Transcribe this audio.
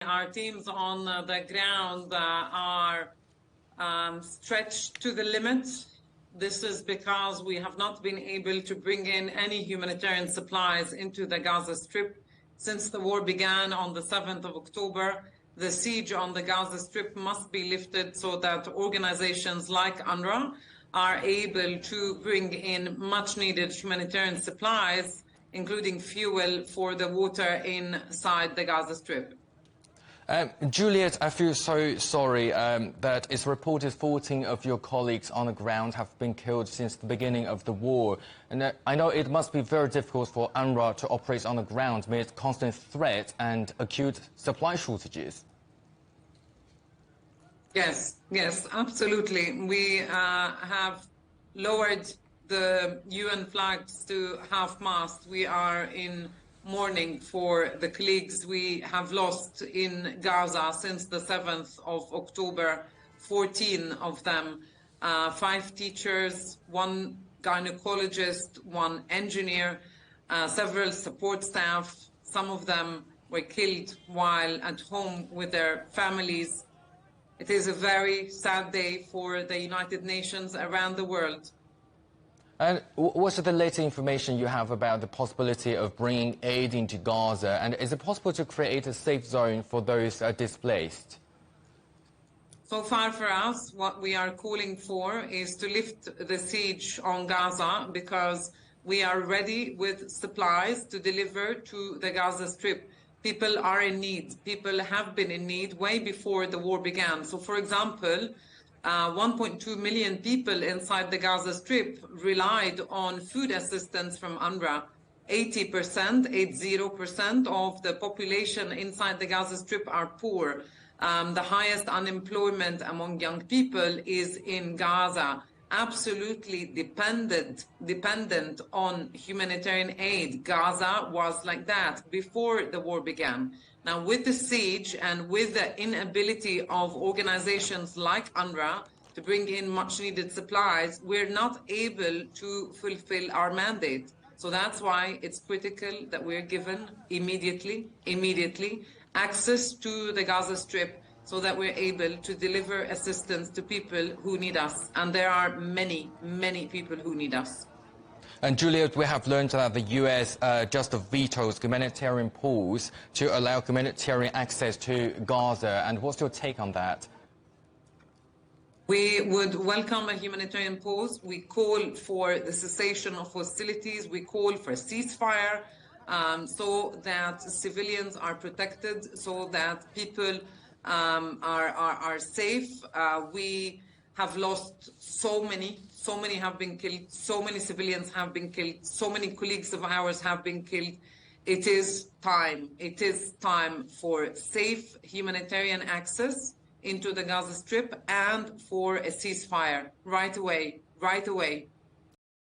Our teams on the ground are stretched to the limit. This is because we have not been able to bring in any humanitarian supplies into the Gaza Strip since the war began on the 7th of October. The siege on the Gaza Strip must be lifted so that organizations like UNRWA are able to bring in much needed humanitarian supplies, including fuel for the water inside the Gaza Strip. Juliet, I feel so sorry that it's reported 14 of your colleagues on the ground have been killed since the beginning of the war. And I know it must be very difficult for UNRWA to operate on the ground amid constant threat and acute supply shortages. Yes, absolutely. We have lowered the UN flags to half-mast. We are in mourning for the colleagues we have lost in Gaza since the 7th of October, 14 of them, 5 teachers, 1 gynecologist, 1 engineer, several support staff. Some of them were killed while at home with their families. It is a very sad day for the United Nations around the world. And what's the latest information you have about the possibility of bringing aid into Gaza? And is it possible to create a safe zone for those displaced? So far for us, what we are calling for is to lift the siege on Gaza because we are ready with supplies to deliver to the Gaza Strip. People are in need. People have been in need way before the war began. So, for example, 1.2 million people inside the Gaza Strip relied on food assistance from UNRWA. 80% of the population inside the Gaza Strip are poor. The highest unemployment among young people is in Gaza. Absolutely dependent on humanitarian aid. Gaza was like that before the war began. Now, with the siege and with the inability of organizations like UNRWA to bring in much needed supplies, we're not able to fulfill our mandate. So that's why it's critical that we're given immediately access to the Gaza Strip so that we're able to deliver assistance to people who need us. And there are many people who need us. And Juliet, we have learned that the US just vetoes humanitarian pools to allow humanitarian access to Gaza. And what's your take on that? We would welcome a humanitarian pause. We call for the cessation of hostilities. We call for a ceasefire so that civilians are protected, so that people are safe. We have lost so many have been killed, so many civilians have been killed, so many colleagues of ours have been killed. It is time for safe humanitarian access into the Gaza Strip and for a ceasefire right away.